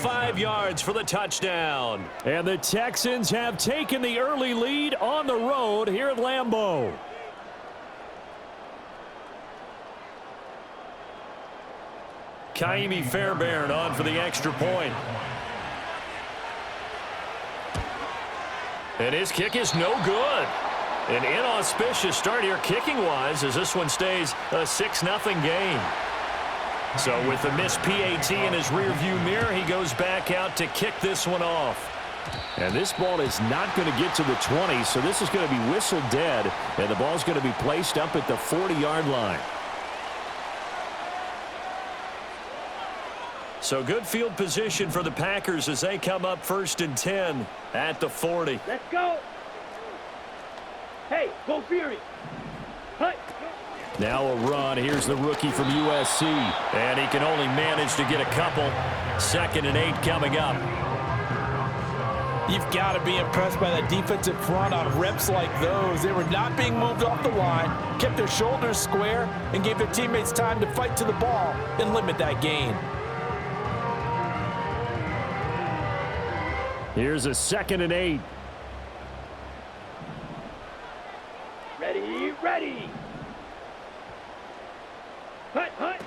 5 yards for the touchdown. And the Texans have taken the early lead on the road here at Lambeau. Kaimi Fairbairn on for the extra point. And his kick is no good. An inauspicious start here kicking-wise as this one stays a 6-0 game. So with the missed PAT in his rearview mirror, he goes back out to kick this one off. And this ball is not going to get to the 20, so this is going to be whistled dead, and the ball's going to be placed up at the 40-yard line. So good field position for the Packers as they come up 1st and 10 at the 40. Let's go. Hey, go Fury. Hey. Now a run. Here's the rookie from USC. And he can only manage to get a couple. 2nd and 8 coming up. You've got to be impressed by the defensive front on reps like those. They were not being moved off the line, kept their shoulders square, and gave their teammates time to fight to the ball and limit that gain. Here's a 2nd and 8. Ready, ready. Hut, hut.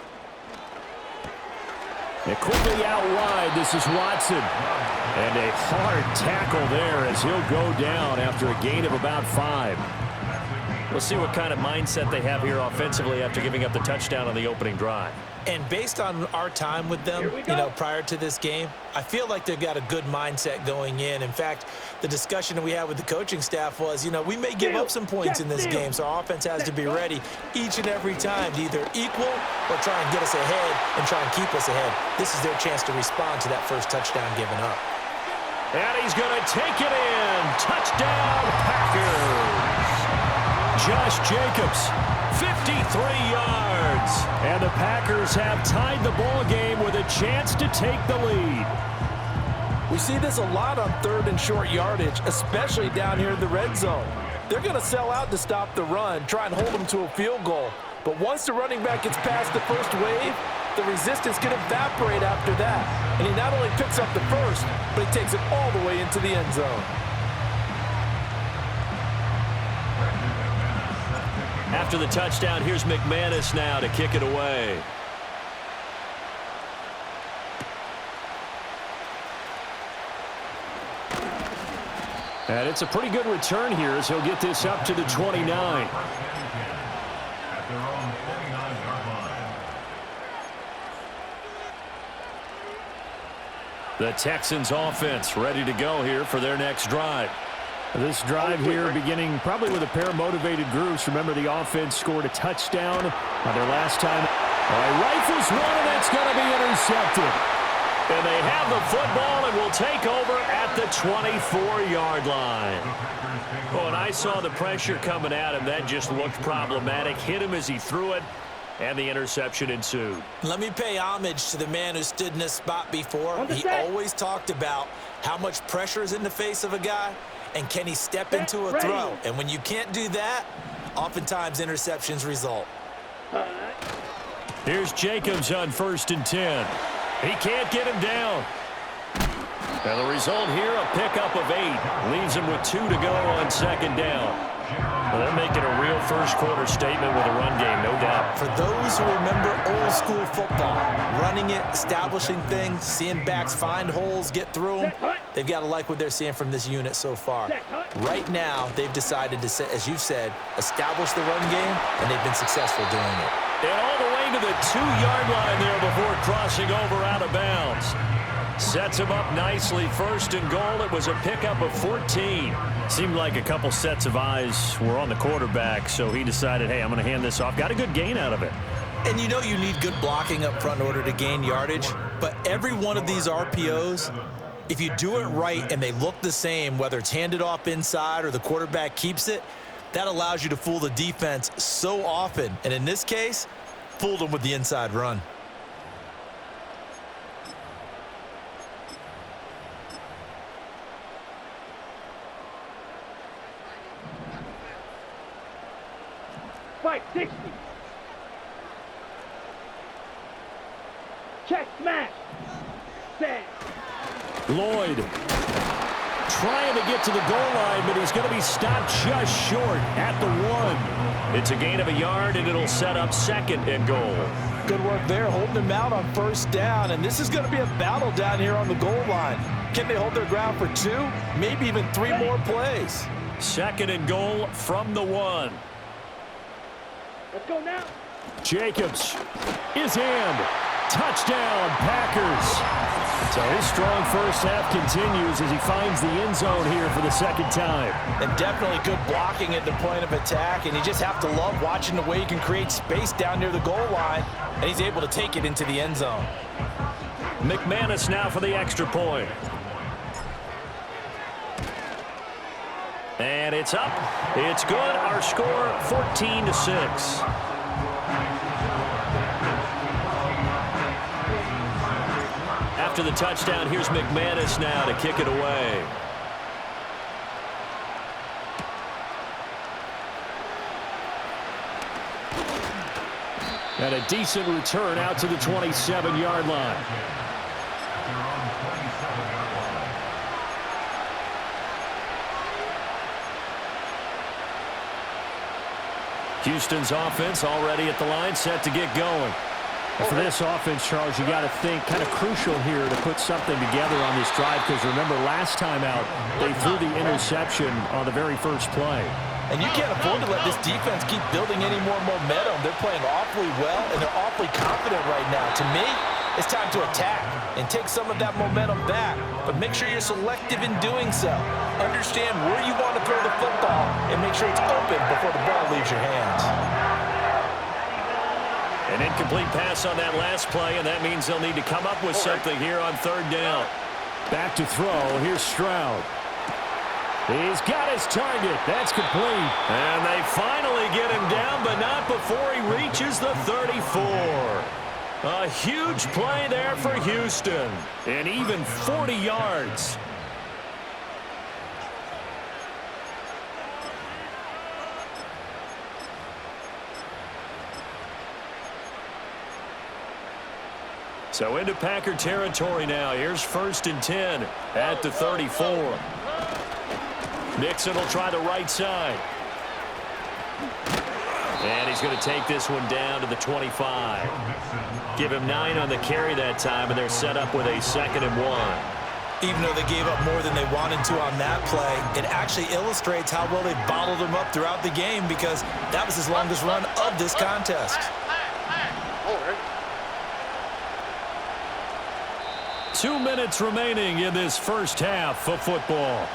And quickly out wide, this is Watson. And a hard tackle there as he'll go down after a gain of about 5. We'll see what kind of mindset they have here offensively after giving up the touchdown on the opening drive. And based on our time with them, prior to this game, I feel like they've got a good mindset going in. In fact, the discussion that we had with the coaching staff was, we may give up some points in this game, so our offense has to be ready each and every time to either equal or try and get us ahead and try and keep us ahead. This is their chance to respond to that first touchdown given up. And he's going to take it in. Touchdown, Packers. Josh Jacobs, 53 yards. And the Packers have tied the ball game with a chance to take the lead. We see this a lot on 3rd and short yardage, especially down here in the red zone. They're going to sell out to stop the run, try and hold them to a field goal. But once the running back gets past the first wave, the resistance can evaporate after that. And he not only picks up the first, but he takes it all the way into the end zone. After the touchdown, here's McManus now to kick it away. And it's a pretty good return here as he'll get this up to the 29. The Texans offense ready to go here for their next drive. This drive here beginning probably with a pair of motivated groups. Remember, the offense scored a touchdown on their last time. Rifles one, and that's going to be intercepted. And they have the football and will take over at the 24-yard line. Oh, and I saw the pressure coming at him. That just looked problematic. Hit him as he threw it, and the interception ensued. Let me pay homage to the man who stood in this spot before. He always talked about how much pressure is in the face of a guy, and can he step into a throw? And when you can't do that, oftentimes interceptions result. Here's Jacobs on 1st and 10. He can't get him down. And the result here, a pickup of 8. Leaves him with 2 to go on 2nd down. Well, they're making a real first-quarter statement with a run game, no doubt. For those who remember old-school football, running it, establishing things, seeing backs find holes, get through them, they've got to like what they're seeing from this unit so far. Right now, they've decided to, as you said, establish the run game, and they've been successful doing it. And all the way to the 2-yard line there before crossing over out of bounds. Sets him up nicely. 1st and goal. It was a pickup of 14. Seemed like a couple sets of eyes were on the quarterback, so he decided, hey, I'm going to hand this off. Got a good gain out of it. And you know you need good blocking up front in order to gain yardage, but every one of these RPOs, if you do it right and they look the same, whether it's handed off inside or the quarterback keeps it, that allows you to fool the defense so often. And in this case, fooled them with the inside run. Fight 60. Check, smash. Set. Lloyd trying to get to the goal line, but he's going to be stopped just short at the 1. It's a gain of a yard, and it'll set up 2nd and goal. Good work there, holding them out on 1st down, and this is going to be a battle down here on the goal line. Can they hold their ground for 2, maybe even 3 more plays? 2nd and goal from the 1. Let's go now. Jacobs is in. Touchdown, Packers. So his strong first half continues as he finds the end zone here for the 2nd time. And definitely good blocking at the point of attack, and you just have to love watching the way he can create space down near the goal line, and he's able to take it into the end zone. McManus now for the extra point. And it's up. It's good. Our score 14-6. After the touchdown, here's McManus now to kick it away. And a decent return out to the 27-yard line. Houston's offense already at the line, set to get going. And for this offense, Charles, you got to think kind of crucial here to put something together on this drive, because remember last time out they threw the interception on the very first play. And you can't afford to let this defense keep building any more momentum. They're playing awfully well, and they're awfully confident right now. To me, it's time to attack and take some of that momentum back. But make sure you're selective in doing so. Understand where you want to throw the football and make sure it's open before the ball leaves your hands. An incomplete pass on that last play, and that means they'll need to come up with something here on 3rd down. Back to throw. Here's Stroud. He's got his target. That's complete. And they finally get him down, but not before he reaches the 34. A huge play there for Houston. And even 40 yards. So into Packer territory now. Here's 1st and 10 at the 34. Nixon will try the right side. And he's going to take this one down to the 25. Give him 9 on the carry that time, and they're set up with a 2nd and 1. Even though they gave up more than they wanted to on that play, it actually illustrates how well they bottled them up throughout the game, because that was his longest run of this contest. 2 minutes remaining in this first half of football.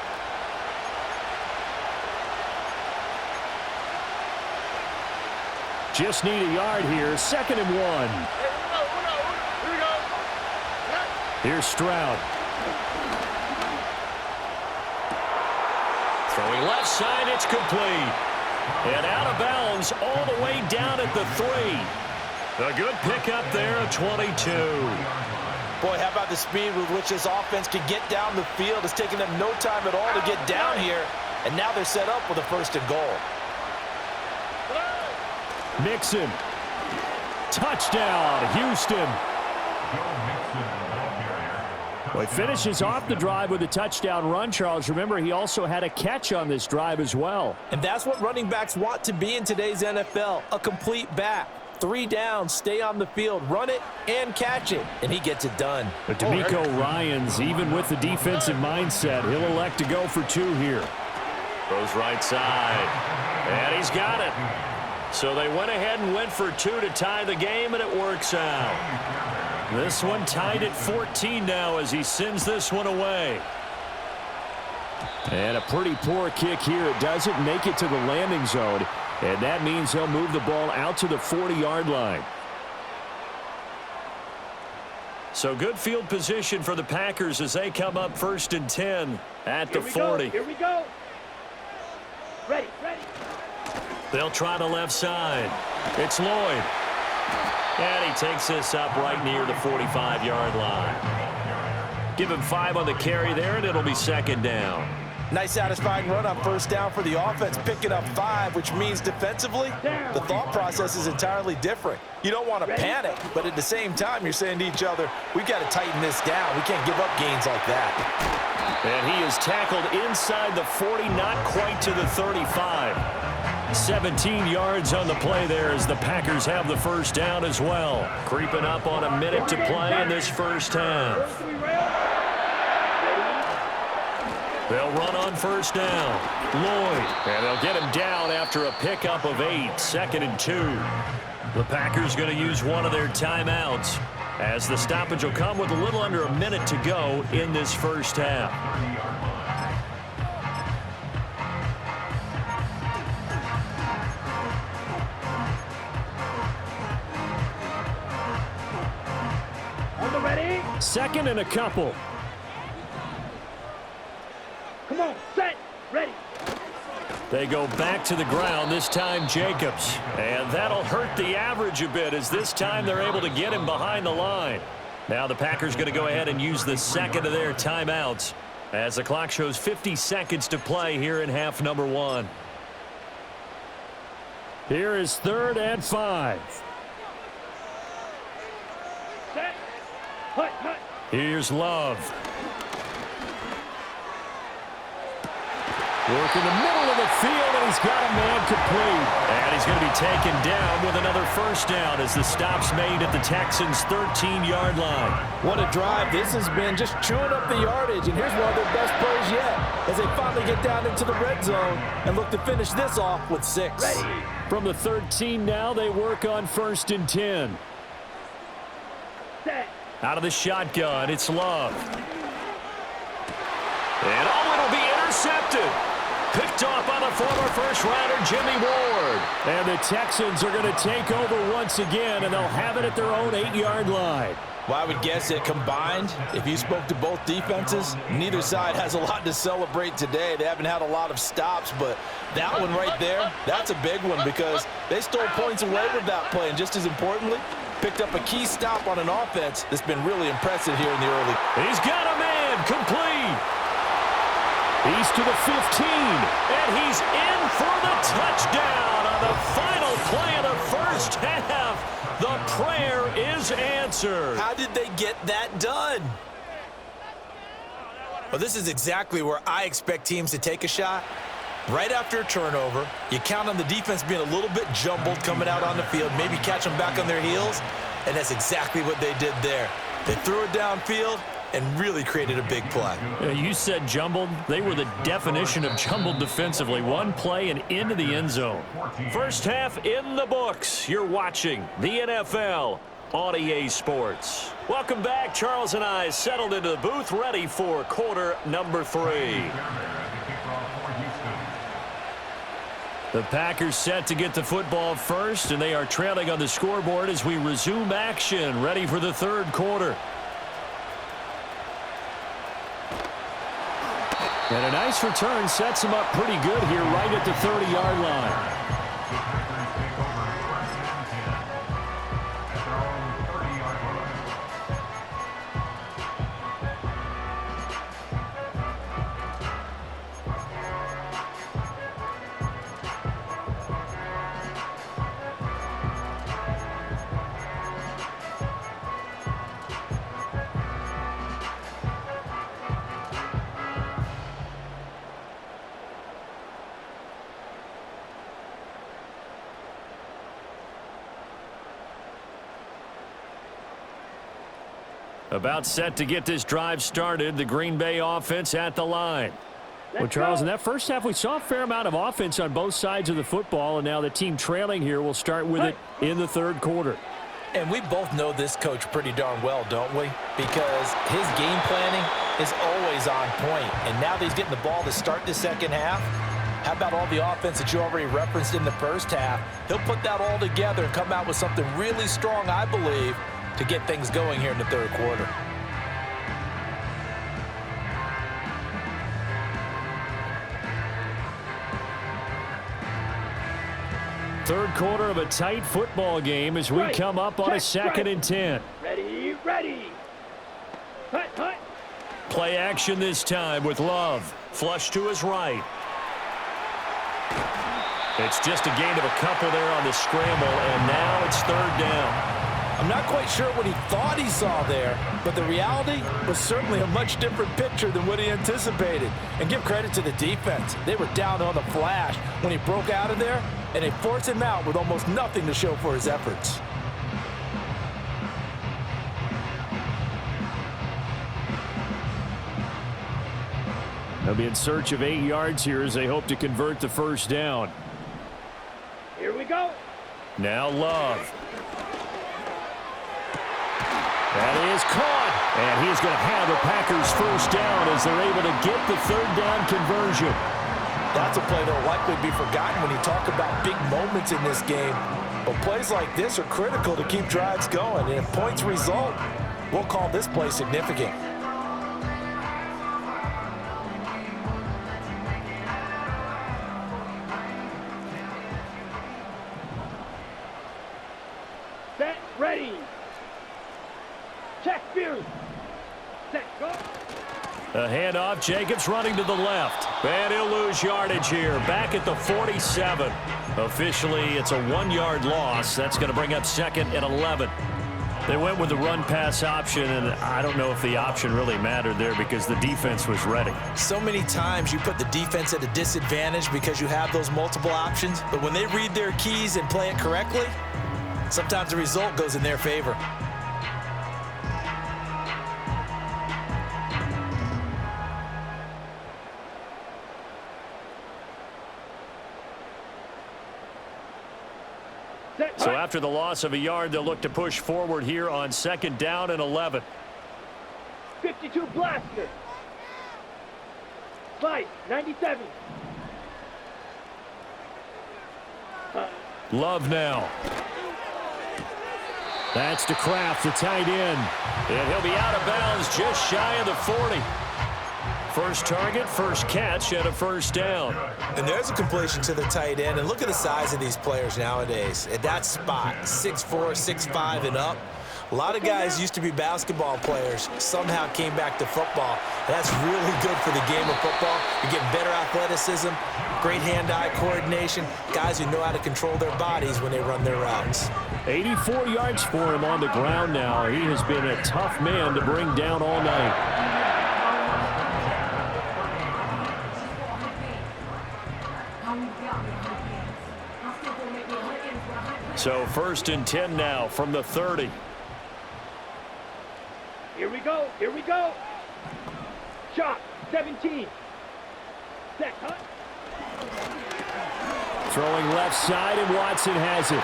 Just need a yard here. 2nd and 1. Here we go. Here's Stroud. Throwing left side, it's complete. And out of bounds all the way down at the 3. A good pickup there at 22. Boy, how about the speed with which this offense can get down the field? It's taking them no time at all to get down here. And now they're set up with a 1st and goal. Nixon. Touchdown, Houston. Well, he finishes off the drive with a touchdown run, Charles. Remember, he also had a catch on this drive as well. And that's what running backs want to be in today's NFL, a complete back. 3 downs, stay on the field, run it, and catch it. And he gets it done. But D'Amico Ryans, even with the defensive mindset, he'll elect to go for 2 here. Goes right side. And he's got it. So they went ahead and went for 2 to tie the game, and it works out. This one tied at 14 now as he sends this one away. And a pretty poor kick here. It doesn't make it to the landing zone. And that means they'll move the ball out to the 40-yard line. So good field position for the Packers as they come up 1st and 10 at the 40. Here we go. Ready. They'll try the left side. It's Lloyd. And he takes this up right near the 45-yard line. Give him 5 on the carry there, and it'll be 2nd down. Nice satisfying run on first down for the offense, picking up 5, which means defensively, the thought process is entirely different. You don't want to panic, but at the same time, you're saying to each other, we've got to tighten this down. We can't give up gains like that. And he is tackled inside the 40, not quite to the 35. 17 yards on the play there as the Packers have the first down as well. Creeping up on a minute to play in this first half. They'll run on first down. Lloyd. And they'll get him down after a pickup of 8. 2nd and 2. The Packers going to use one of their timeouts as the stoppage will come with a little under a minute to go in this first half. On the ready. 2nd and a couple. Come on, set, ready. They go back to the ground, this time Jacobs. And that'll hurt the average a bit as this time they're able to get him behind the line. Now the Packers going to go ahead and use the second of their timeouts as the clock shows 50 seconds to play here in half number 1. Here is 3rd and 5. Set, hut, hut. Here's Love. Work in the middle of the field, and he's got a man complete. And he's going to be taken down with another first down as the stop's made at the Texans' 13-yard line. What a drive this has been, just chewing up the yardage, and here's one of their best plays yet as they finally get down into the red zone and look to finish this off with 6. Ready. From the 13 now, they work on 1st and 10. Set. Out of the shotgun, it's Love. And it'll be intercepted. Picked off by the former first-rounder, Jimmy Ward. And the Texans are going to take over once again, and they'll have it at their own 8-yard line. Well, I would guess that combined, if you spoke to both defenses, neither side has a lot to celebrate today. They haven't had a lot of stops, but that one right there, that's a big one because they stole points away with that play. And just as importantly, picked up a key stop on an offense that's been really impressive here in the early. He's got a man complete. He's to the 15, and he's in for the touchdown on the final play of the first half. The prayer is answered. How did they get that done? Well, this is exactly where I expect teams to take a shot. Right after a turnover, you count on the defense being a little bit jumbled coming out on the field, maybe catch them back on their heels, and that's exactly what they did there. They threw it downfield and really created a big play. You said jumbled. They were the definition of jumbled defensively. One play and into the end zone. First half in the books. You're watching the NFL on EA Sports. Welcome back. Charles and I settled into the booth, ready for quarter number 3. The Packers set to get the football first, and they are trailing on the scoreboard as we resume action, ready for the third quarter. And a nice return sets him up pretty good here right at the 30-yard line. About set to get this drive started. The Green Bay offense at the line. Well, Charles, in that first half, we saw a fair amount of offense on both sides of the football, and now the team trailing here will start with it in the third quarter. And we both know this coach pretty darn well, don't we? Because his game planning is always on point. And now that he's getting the ball to start the second half, how about all the offense that you already referenced in the first half? He'll put that all together and come out with something really strong, I believe, to get things going here in the third quarter. Third quarter of a tight football game as we come up on a 2nd and 10. Ready, ready. Hut, hut. Play action this time with Love. Flush to his right. It's just a gain of a couple there on the scramble, and now it's third down. I'm not quite sure what he thought he saw there, but the reality was certainly a much different picture than what he anticipated. And give credit to the defense. They were down on the flash when he broke out of there, and they forced him out with almost nothing to show for his efforts. They'll be in search of 8 yards here as they hope to convert the first down. Here we go. Now Love. That is caught. And he's going to have the Packers first down as they're able to get the third down conversion. That's a play that will likely be forgotten when you talk about big moments in this game. But plays like this are critical to keep drives going. And if points result, we'll call this play significant. Set, ready. Check, view. Set, go. A handoff. Jacobs running to the left. And he'll lose yardage here. Back at the 47. Officially, it's a 1-yard loss. That's going to bring up second and 11. They went with the run-pass option, and I don't know if the option really mattered there because the defense was ready. So many times you put the defense at a disadvantage because you have those multiple options, but when they read their keys and play it correctly, sometimes the result goes in their favor. So after the loss of a yard, they'll look to push forward here on second down and 11. 52 blaster. Slide, 97. Love now. That's to Kraft, the tight end. And he'll be out of bounds just shy of the 40. First target, first catch, and a first down. And there's a completion to the tight end. And look at the size of these players nowadays. At that spot, 6'4", 6'5", and up. A lot of guys used to be basketball players, somehow came back to football. And that's really good for the game of football. You're getting better athleticism, great hand-eye coordination, guys who know how to control their bodies when they run their routes. 84 yards for him on the ground now. He has been a tough man to bring down all night. So first and 10 now from the 30. Here we go. Here we go. Shot, 17. Set, cut. Throwing left side, and Watson has it.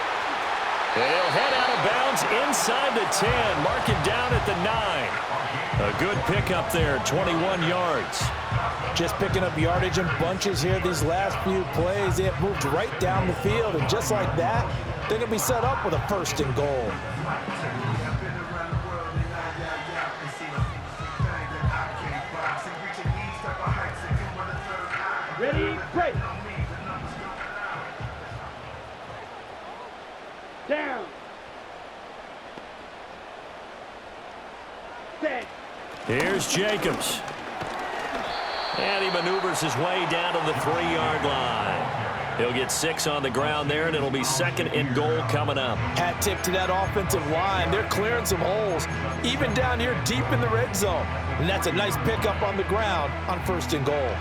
He'll head out of bounds inside the 10. Mark it down at the 9. A good pickup there, 21 yards. Just picking up yardage in bunches here these last few plays. They have moved right down the field, and just like that, they're going to be set up with a first and goal. Ready, break. Down. Set. Here's Jacobs. And he maneuvers his way down to the 3-yard line. He'll get 6 on the ground there, and it'll be second and goal coming up. Hat tip to that offensive line. They're clearing some holes, even down here deep in the red zone. And that's a nice pickup on the ground on first and goal.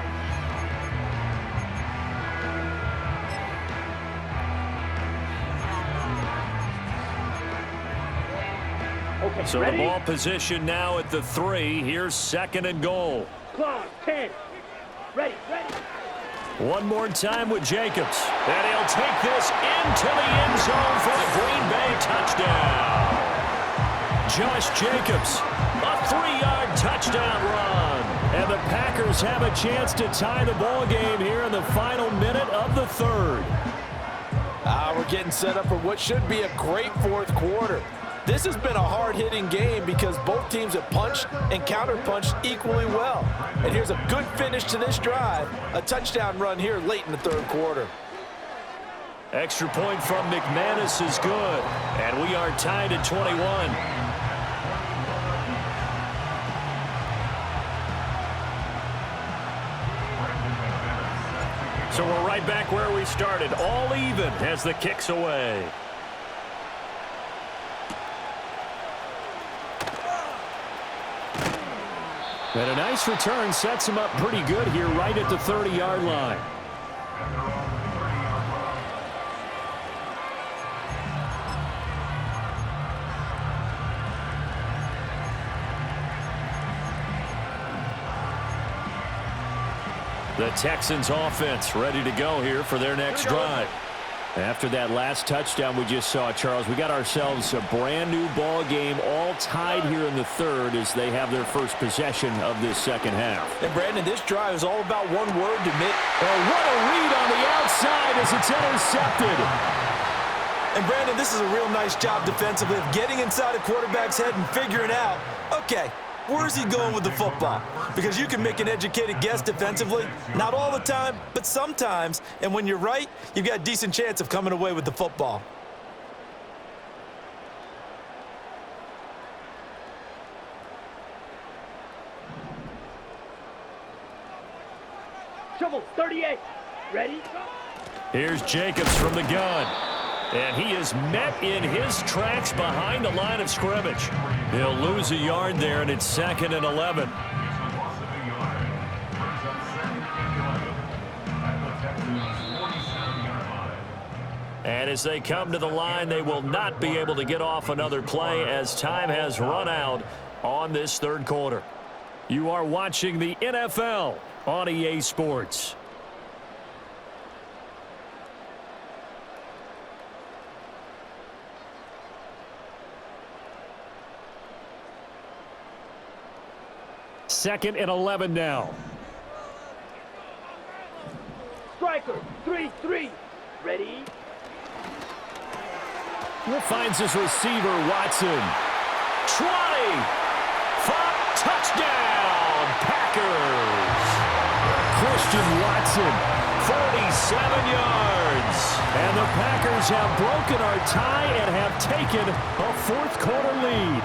Okay, So ready? the ball position now at the 3. Here's second and goal. Clock, 10. Ready, ready. One more time with Jacobs. And he'll take this into the end zone for the Green Bay touchdown. Josh Jacobs, a 3-yard touchdown run. And the Packers have a chance to tie the ball game here in the final minute of the third. We're getting set up for what should be a great fourth quarter. This has been a hard-hitting game because both teams have punched and counterpunched equally well. And here's a good finish to this drive, a touchdown run here late in the third quarter. Extra point from McManus is good, and we are tied at 21. So we're right back where we started, all even as the kick's away. And a nice return sets him up pretty good here right at the 30-yard line. The Texans offense ready to go here for their next drive. After that last touchdown we just saw, Charles, we got ourselves a brand new ball game, all tied here in the third as they have their first possession of this second half. And Brandon, this drive is all about one word to admit. Oh, what a read on the outside as it's intercepted. And Brandon, this is a real nice job defensively of getting inside a quarterback's head and figuring out, okay, where's he going with the football? Because you can make an educated guess defensively. Not all the time, but sometimes. And when you're right, you've got a decent chance of coming away with the football. Shovel, 38. Ready? Here's Jacobs from the gun. And he is met in his tracks behind the line of scrimmage. He'll lose a yard there, and it's 2nd and 11. And as they come to the line, they will not be able to get off another play as time has run out on this third quarter. You are watching the NFL on EA Sports. Second and 11 now. Striker, 3-3. Ready? Finds his receiver, Watson. 20. Touchdown, Packers. Christian Watson, 47 yards. and the Packers have broken our tie and have taken a fourth quarter lead.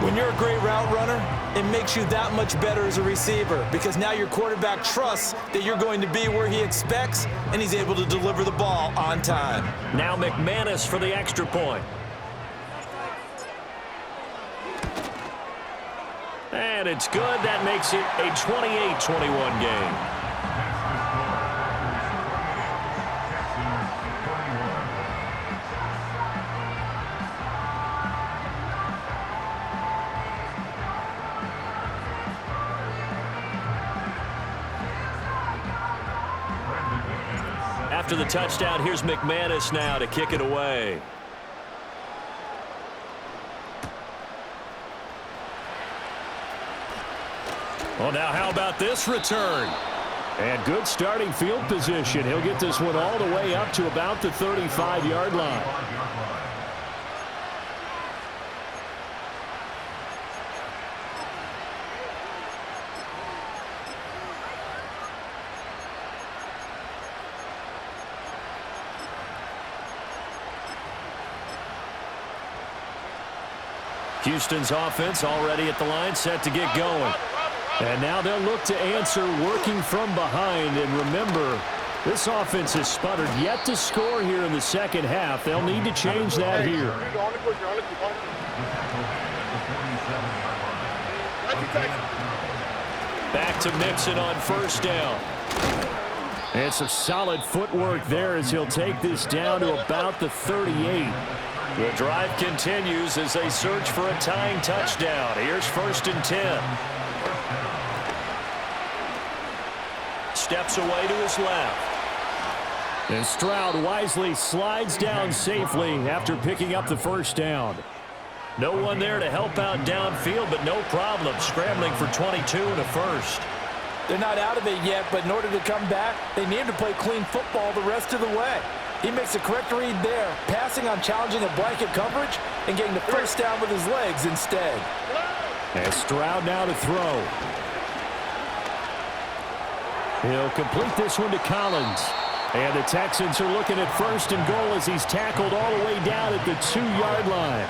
When you're a great route runner, it makes you that much better as a receiver because now your quarterback trusts that you're going to be where he expects, and he's able to deliver the ball on time. Now McManus for the extra point. And it's good. That makes it a 28-21 game. After the touchdown, here's McManus now to kick it away. Well, now how about this return? And good starting field position. He'll get this one all the way up to about the 35-yard line. Houston's offense already at the line, set to get going. And now they'll look to answer working from behind. And remember, this offense has sputtered yet to score here in the second half. They'll need to change that here. Back to Mixon on first down. And some solid footwork there as he'll take this down to about the 38. The drive continues as they search for a tying touchdown. Here's 1st and 10. Steps away to his left. And Stroud wisely slides down safely after picking up the first down. No one there to help out downfield, but no problem scrambling for 22 and a first. They're not out of it yet, but in order to come back, they need to play clean football the rest of the way. He makes the correct read there, passing on challenging a blanket coverage and getting the first down with his legs instead. And Stroud now to throw. He'll complete this one to Collins. And the Texans are looking at 1st and goal as he's tackled all the way down at the 2-yard line.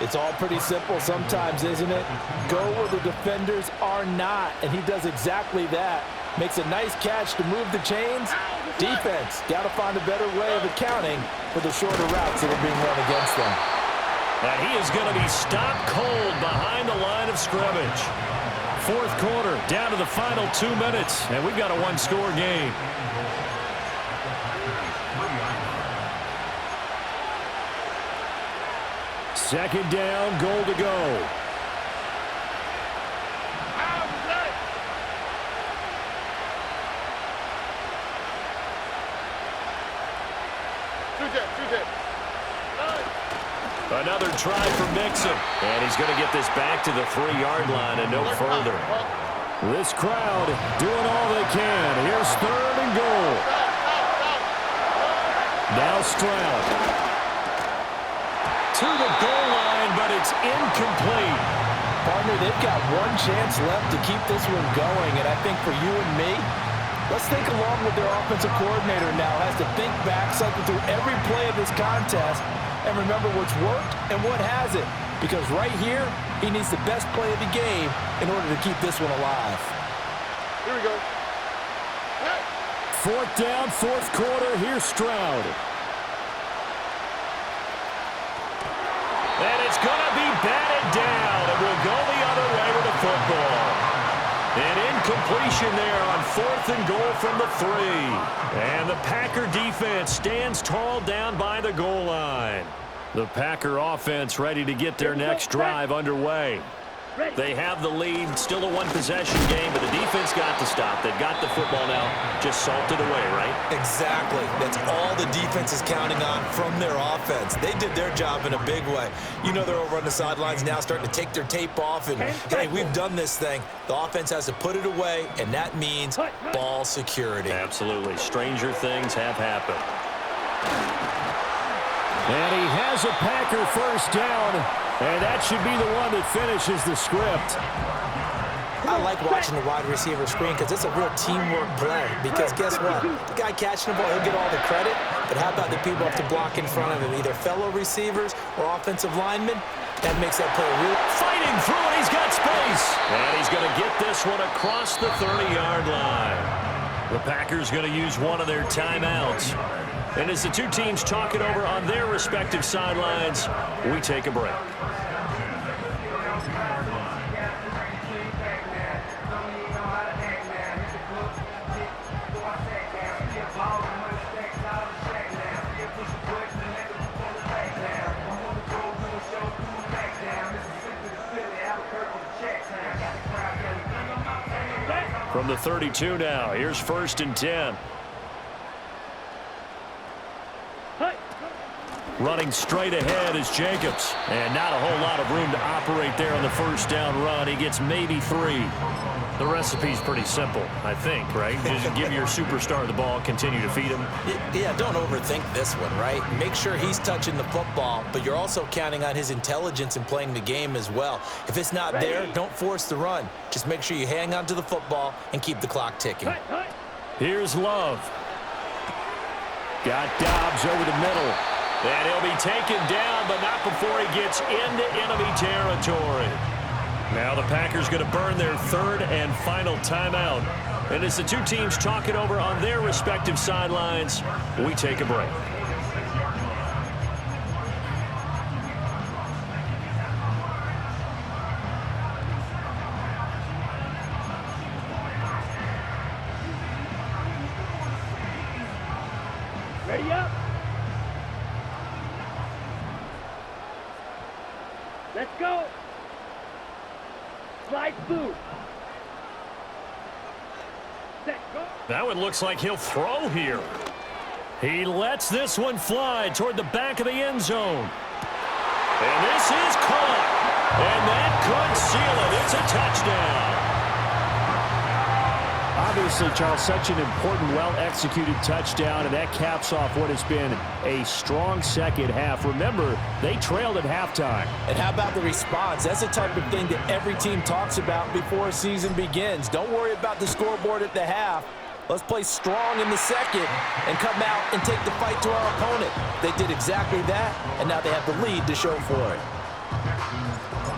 It's all pretty simple sometimes, isn't it? Go where the defenders are not, and he does exactly that. Makes a nice catch to move the chains. Defense, got to find a better way of accounting for the shorter routes that are being run against them. And he is going to be stopped cold behind the line of scrimmage. Fourth quarter, down to the final 2 minutes, and we've got a one-score game. Second down, goal to go. Another try for Mixon. And he's going to get this back to the 3-yard line and no further. This crowd doing all they can. Here's third and goal. Now Stroud. To the goal line, but it's incomplete. Partner, they've got one chance left to keep this one going, and I think for you and me, let's think along with their offensive coordinator now. Has to think back, cycle through every play of this contest, and remember what's worked and what hasn't. Because right here, he needs the best play of the game in order to keep this one alive. Here we go. Fourth down, fourth quarter. Here's Stroud. And it's going to be batted down. It will go the other way with the football. An incompletion there on fourth and goal from the 3. And the Packer defense stands tall down by the goal line. The Packer offense ready to get their next drive underway. They have the lead, still a one-possession game, but the defense got to stop. They've got the football now, just salted away, right? Exactly. That's all the defense is counting on from their offense. They did their job in a big way. You know they're over on the sidelines now starting to take their tape off, and, hey, we've done this thing. The offense has to put it away, and that means ball security. Absolutely. Stranger things have happened. And he has a Packer first down, and that should be the one that finishes the script. I like watching the wide receiver screen because it's a real teamwork play. Because guess what? The guy catching the ball, he'll get all the credit. But how about the people have to block in front of him, either fellow receivers or offensive linemen? That makes that play real. Fighting through it, he's got space. And he's going to get this one across the 30-yard line. The Packers going to use one of their timeouts. And as the two teams talk it over on their respective sidelines, we take a break. From the 32 now, here's first and 10. Running straight ahead is Jacobs. And not a whole lot of room to operate there on the first down run. He gets maybe 3. The recipe's pretty simple, I think, right? Just give your superstar the ball, continue to feed him. Yeah, don't overthink this one, right? Make sure he's touching the football, but you're also counting on his intelligence in playing the game as well. If it's not there, don't force the run. Just make sure you hang on to the football and keep the clock ticking. Here's Love. Got Dobbs over the middle. And he'll be taken down, but not before he gets into enemy territory. Now the Packers going to burn their third and final timeout. And as the two teams talk it over on their respective sidelines, we take a break. Ready up. Let's go. Slide through. Set, go. That one looks like he'll throw here. He lets this one fly toward the back of the end zone. And this is caught. And that could seal it. It's a touchdown. Obviously, Charles, such an important, well-executed touchdown, and that caps off what has been a strong second half. Remember, they trailed at halftime. And how about the response? That's the type of thing that every team talks about before a season begins. Don't worry about the scoreboard at the half. Let's play strong in the second and come out and take the fight to our opponent. They did exactly that, and now they have the lead to show for it.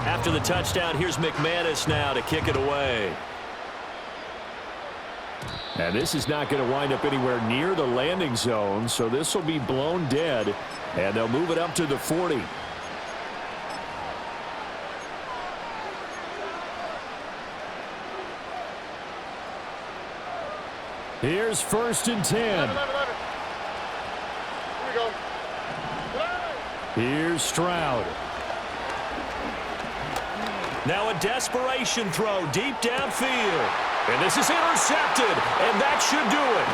After the touchdown, here's McManus now to kick it away. And this is not going to wind up anywhere near the landing zone, so this will be blown dead, and they'll move it up to the 40. Here's 1st and 10. 11. Here we go. Here's Stroud. Now a desperation throw deep downfield. And this is intercepted, and that should do it.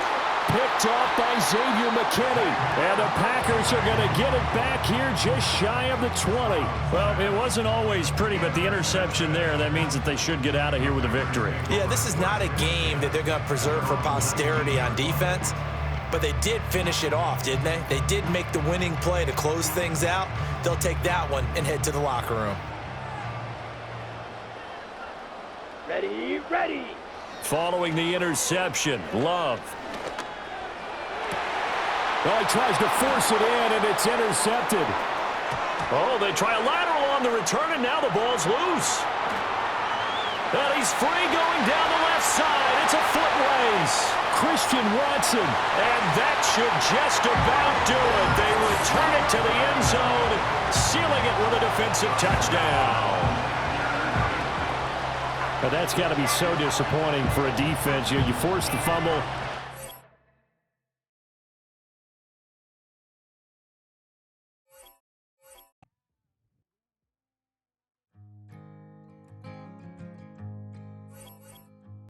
Picked off by Xavier McKinney. And the Packers are going to get it back here just shy of the 20. Well, it wasn't always pretty, but the interception there, that means that they should get out of here with a victory. Yeah, this is not a game that they're going to preserve for posterity on defense, but they did finish it off, didn't they? They did make the winning play to close things out. They'll take that one and head to the locker room. Ready. Following the interception, Love. Oh, he tries to force it in, and it's intercepted. Oh, they try a lateral on the return, and now the ball's loose. And he's free going down the left side. It's a foot race. Christian Watson. And that should just about do it. They return it to the end zone, sealing it with a defensive touchdown. Now that's got to be so disappointing for a defense. You force the fumble,